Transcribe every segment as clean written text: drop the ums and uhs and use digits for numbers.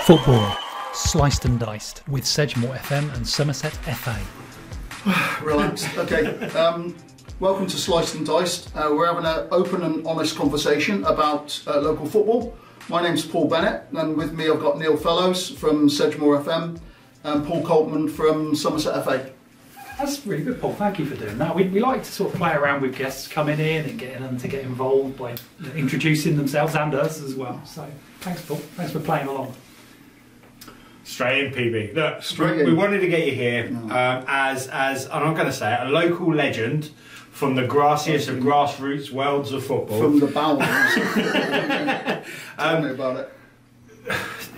Football, sliced and diced with Sedgemoor FM and Somerset FA. Relax. Okay. Welcome to Sliced and Diced. We're having an open and honest conversation about local football. My name's Paul Bennett, and with me I've got Neil Fellows from Sedgemoor FM and Paul Coltman from Somerset FA. That's really good, Paul. Thank you for doing that. We like to sort of play around with guests coming in and getting them to get involved by introducing themselves and us as well. So thanks, Paul. Thanks for playing along. Straight in, PB. Look, we wanted to get you here as and I'm going to say it, a local legend from the grassiest of grassroots worlds of football. From the bowels. Tell me about it.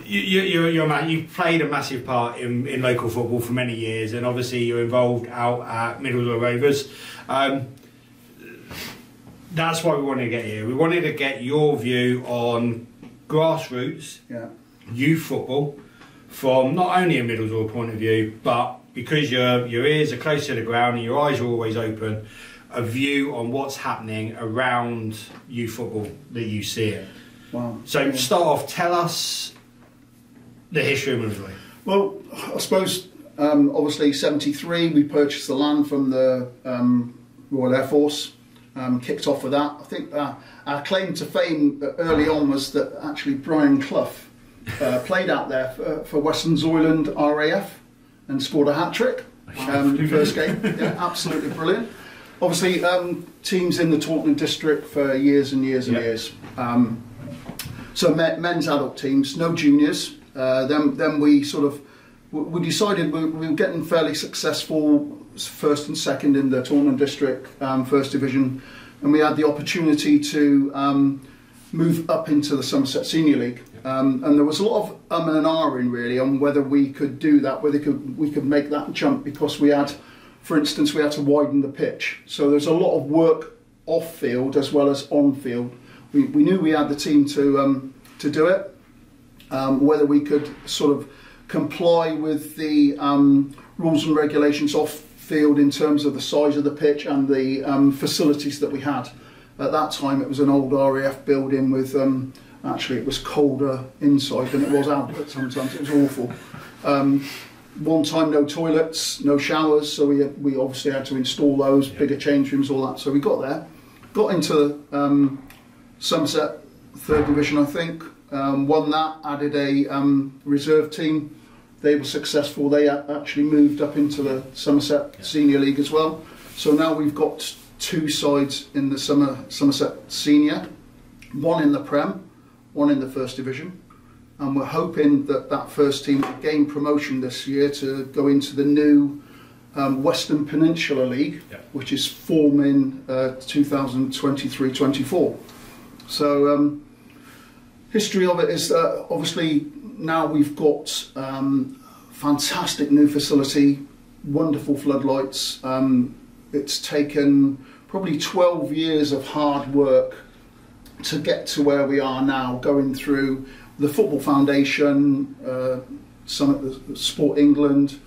You've played a massive part in local football for many years, and obviously you're involved out at Middlezoy Rovers. That's why we wanted to get here. We wanted to get your view on grassroots youth football from not only a Middlezoy point of view, but because your ears are close to the ground and your eyes are always open, a view on what's happening around youth football that you see it. Wow. So start off, tell us the history of Middlezoy. Well, I suppose obviously 73 we purchased the land from the Royal Air Force, kicked off with that. I think our claim to fame early on was that actually Brian Clough played out there for Western Zoyland RAF and scored a hat-trick first game. Yeah, absolutely brilliant. Obviously teams in the Taunton district for years and years and years. So men's adult teams, no juniors. Then we decided we were getting fairly successful first and second in the Taunton district first division, and we had the opportunity to move up into the Somerset Senior League. And there was a lot of and ahhing really on whether we could do that, whether we could make that jump, because we had, for instance, we had to widen the pitch. So there's a lot of work off field as well as on field. We knew we had the team to do it. Whether we could sort of comply with the rules and regulations off field in terms of the size of the pitch and the facilities that we had. At that time it was an old RAF building with, actually it was colder inside than it was out, but sometimes it was awful. One time no toilets, no showers, so we obviously had to install those, bigger change rooms, all that. So we got there, got into Somerset 3rd Division I think, won that, added a reserve team. They were successful, they actually moved up into the Somerset Senior League as well. So now we've got two sides in the Somerset Senior, one in the Prem, one in the First Division, and we're hoping that that first team will gain promotion this year to go into the new Western Peninsula League, which is forming 2023-24. So history of it is that obviously now we've got fantastic new facility, wonderful floodlights. It's taken probably 12 years of hard work to get to where we are now, going through the Football Foundation, some of the Sport England,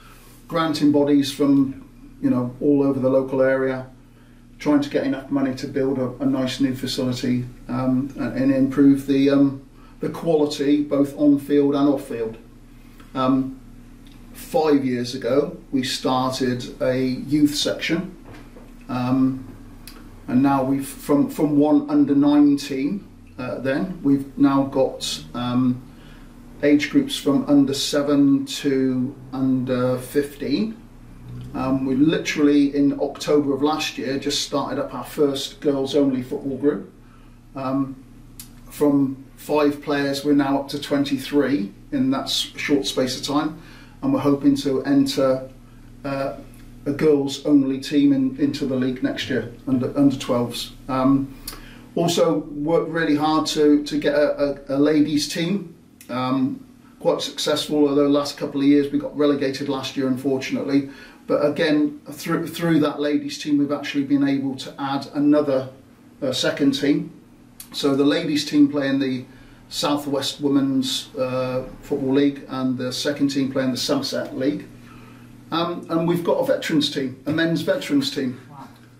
granting bodies from all over the local area, trying to get enough money to build a nice new facility and improve the quality both on field and off field. 5 years ago we started a youth section, and now we've from one under 19 then we've now got age groups from under 7 to under 15. We literally in October of last year just started up our first girls only football group. From 5 players we're now up to 23 in that short space of time, and we're hoping to enter a girls only team into the league next year, under 12s. Also worked really hard to get a ladies team, quite successful, although last couple of years we got relegated last year unfortunately, but again through that ladies team we've actually been able to add another second team. So the ladies team play in the South West Women's Football League, and the second team play in the Somerset League. And we've got a veterans team, a men's veterans team.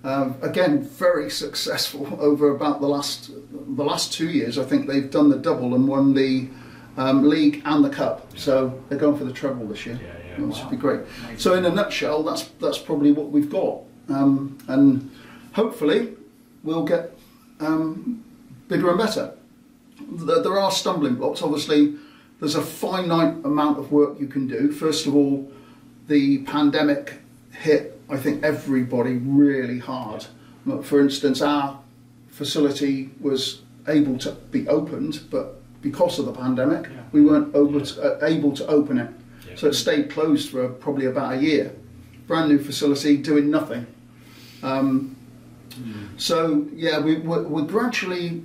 Again, very successful over about the last 2 years. I think they've done the double and won the League and the Cup. So they're going for the treble this year. Which would be great. Amazing. So in a nutshell, that's probably what we've got, and hopefully we'll get bigger and better. There are stumbling blocks. Obviously, there's a finite amount of work you can do. First of all, the pandemic hit, I think, everybody really hard. For instance, our facility was able to be opened, but because of the pandemic, we weren't able to open it. So it stayed closed for probably about a year. Brand new facility, doing nothing. So yeah, we're gradually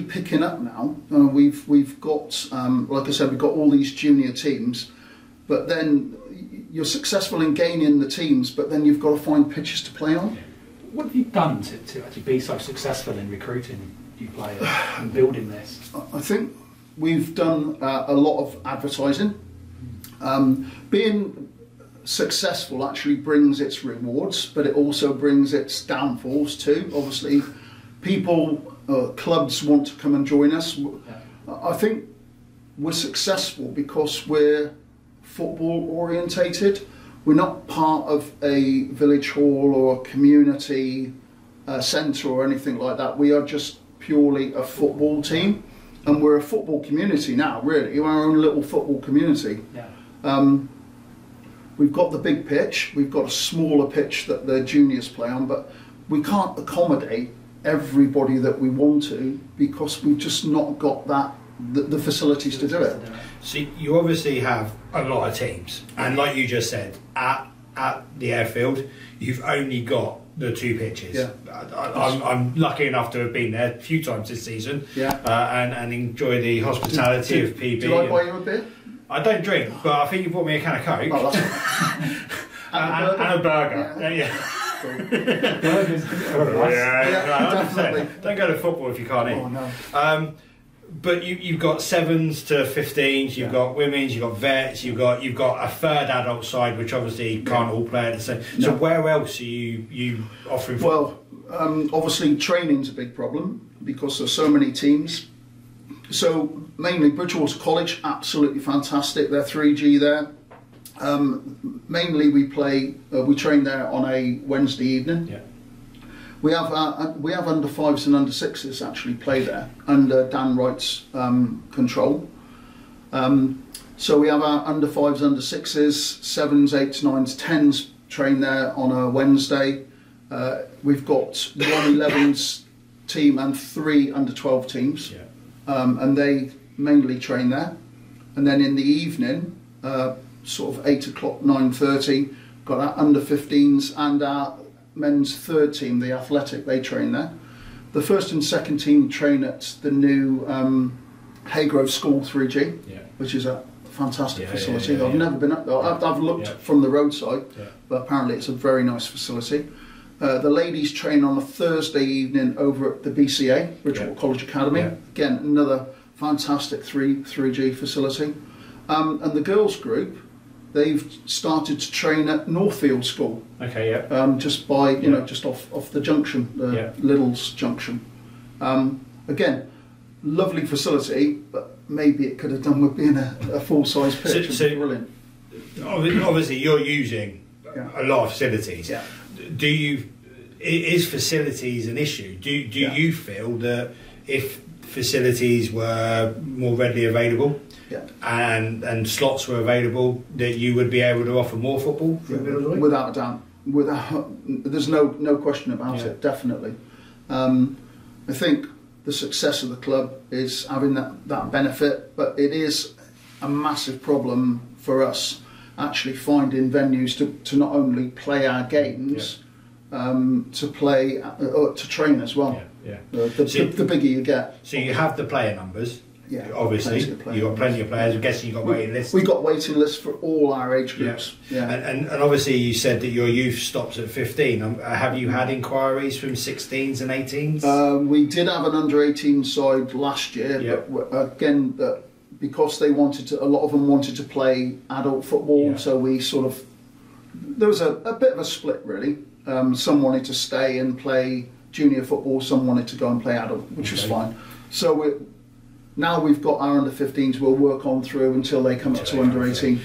picking up now. We've got, like I said, we've got all these junior teams, but then you're successful in gaining the teams, but then you've got to find pitches to play on. What have you done to actually be so successful in recruiting new players and building this? I think we've done a lot of advertising. Being successful actually brings its rewards, but it also brings its downfalls too. Obviously, clubs want to come and join us. I think we're successful because we're football orientated. We're not part of a village hall or a community centre or anything like that. We are just purely a football team, and we're a football community now, really. We're our own little football community. We've got the big pitch, we've got a smaller pitch that the juniors play on, but we can't accommodate everybody that we want to because we've just not got the facilities to do it. So you obviously have a lot of teams, and like you just said, at the airfield, you've only got the 2 pitches. I'm lucky enough to have been there a few times this season, and enjoy the hospitality of PB. Did I buy you a beer? I don't drink, but I think you bought me a can of Coke. Oh, that's and a burger. Burgers. Definitely. Don't go to football if you can't eat. Oh, no. But you've got 7s to 15s, you've got women's, you've got vets, you've got a third adult side, which obviously can't all play at the same. So where else are you offering? Well, obviously training's a big problem because there's so many teams. So mainly Bridgewater College, absolutely fantastic. They're 3G there. Mainly we train there on a Wednesday evening. We have under 5s and under 6s actually play there under Dan Wright's control. So we have our under 5s, under 6s, 7s, 8s, 9s, 10s train there on a Wednesday. We've got 1-11s team and 3 under 12 teams. And they mainly train there, and then in the evening, sort of 8 o'clock, 9:30, got our under 15s and our men's third team, the athletic, they train there. The first and second team train at the new Haygrove School 3G, which is a fantastic facility. I've never been up there. I've looked from the roadside, but apparently it's a very nice facility. The ladies train on a Thursday evening over at the BCA, Bridgewater College Academy. Again, another fantastic 3G facility. And the girls group, they've started to train at Northfield School. Just by, just off the junction, the Liddell's junction. Again, lovely facility, but maybe it could have done with being a full-size pitch. So brilliant. Obviously, you're using a lot of facilities. Is facilities an issue? Do you feel that if facilities were more readily available and slots were available, that you would be able to offer more football? Without a doubt. There's no question about it, definitely. I think the success of the club is having that benefit, but it is a massive problem for us actually finding venues to not only play our games, to play to train as well. The bigger you get. So you have the player numbers. Obviously, you've got plenty of players. I'm guessing you've got waiting lists. We've got waiting lists for all our age groups. And obviously you said that your youth stops at 15. Have you had inquiries from 16s and 18s? We did have an under 18 side last year, but again, because they wanted to, a lot of them wanted to play adult football, so we sort of, there was a bit of a split really. Some wanted to stay and play junior football, some wanted to go and play adult, which was fine. So Now we've got our under 15s we'll work on through until they come up to under 18.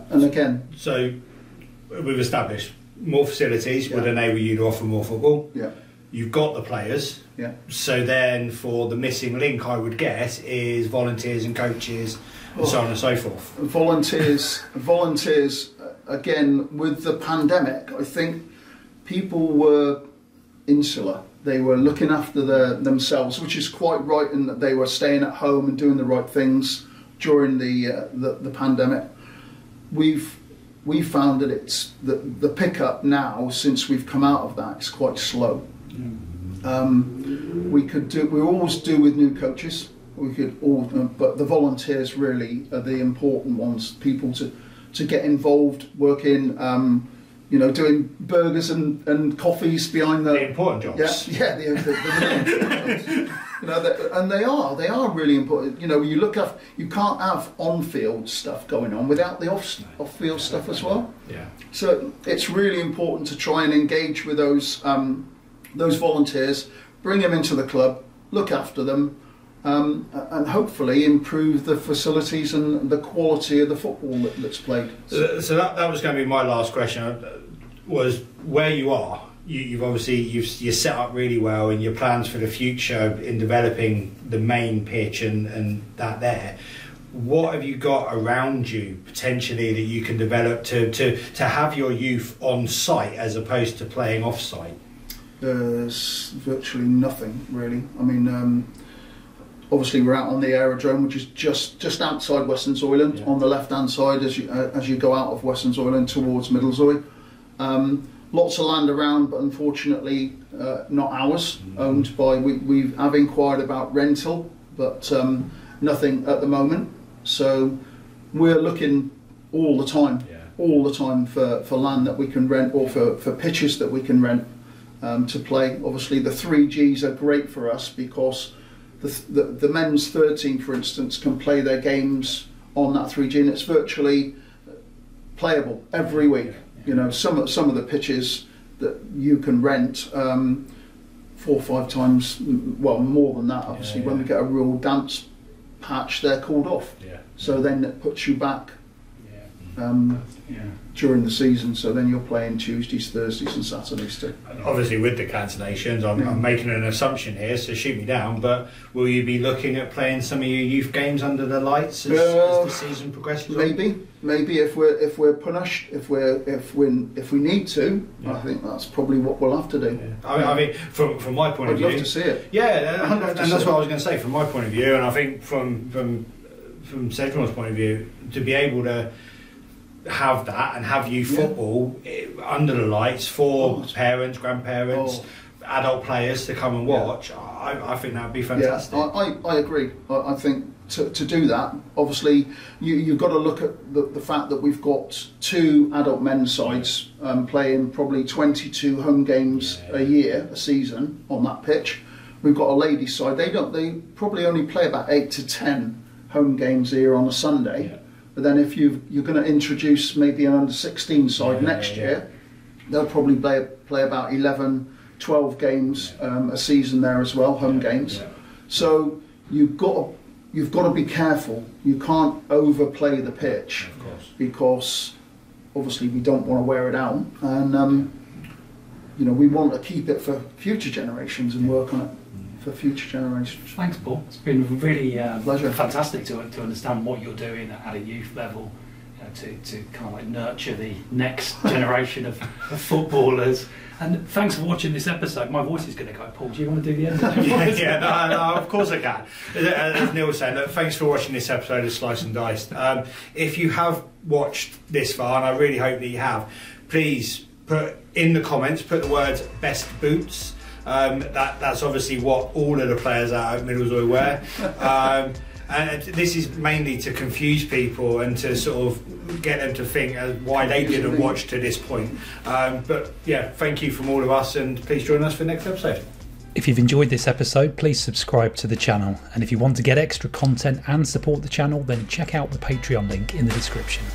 And again... So we've established more facilities would enable you to offer more football. Yeah. You've got the players. Yeah. So then for the missing link, I would guess, is volunteers and coaches and so on and so forth. Volunteers, again, with the pandemic, I think people were insular. They were looking after themselves, which is quite right in that they were staying at home and doing the right things during the pandemic. We found that it's the pickup now, since we've come out of that, is quite slow. We always do with new coaches. But the volunteers really are the important ones. People to get involved, working, doing burgers and coffees behind the important jobs. Yeah, the important jobs. And they are really important. You can't have on-field stuff going on without the off-field stuff as well. Yeah. So it's really important to try and engage with those volunteers, bring them into the club, look after them, and hopefully improve the facilities and the quality of the football that's played. So that was going to be my last question. Was where you are. You've obviously you're set up really well, and your plans for the future in developing the main pitch and that there. What have you got around you potentially that you can develop to have your youth on site as opposed to playing off site? There's virtually nothing really. I mean, obviously we're out on the aerodrome, which is just outside Weston-Zoyland, on the left-hand side as you go out of Weston-Zoyland towards Middlezoy. Lots of land around, but unfortunately not ours. Owned by we have inquired about rental, but nothing at the moment. So we're looking all the time for land that we can rent, or for pitches that we can rent to play. Obviously the 3Gs are great for us because the men's third team, for instance, can play their games on that 3G, and it's virtually playable every week. Some of the pitches that you can rent 4 or 5 times, well, more than that. Obviously, when we get a real dance patch, they're called off. So then it puts you back during the season. So then you're playing Tuesdays, Thursdays, and Saturdays too. Obviously, with the cancellations, I'm making an assumption here, so shoot me down. But will you be looking at playing some of your youth games under the lights as the season progresses? Maybe if we're punished, if we need to, I think that's probably what we'll have to do. I mean, from my point of view, I'd love to see it. Yeah, and that's what I was going to say. From my point of view, and I think from Sedgemoor's point of view, to be able to have that and have youth football under the lights for parents, grandparents, adult players to come and watch, I think that would be fantastic. I agree. I think to do that, obviously you've got to look at the fact that we've got 2 adult men's sides playing probably 22 home games a season on that pitch. We've got a ladies' side. They probably only play about 8 to 10 home games a year on a Sunday. But then if you're going to introduce maybe an under-16 side next year, they'll probably play about 11, 12 games a season there as well, home games. So you've got to be careful. You can't overplay the pitch, of course, because obviously we don't want to wear it out, and we want to keep it for future generations and work on it for future generations. Thanks, Paul. It's been really pleasure. Fantastic to understand what you're doing at a youth level, to kind of like nurture the next generation of footballers. And thanks for watching this episode. My voice is going to go. Paul, do you want to do the end of it? No, of course I can. As Neil was saying, thanks for watching this episode of Slice and Diced. If you have watched this far, and I really hope that you have, please put in the comments, put the words "best boots." That's obviously what all of the players out at Middlezoy wear. And this is mainly to confuse people and to sort of get them to think why they didn't watch to this point. But yeah, thank you from all of us, and please join us for the next episode. If you've enjoyed this episode, please subscribe to the channel. And if you want to get extra content and support the channel, then check out the Patreon link in the description.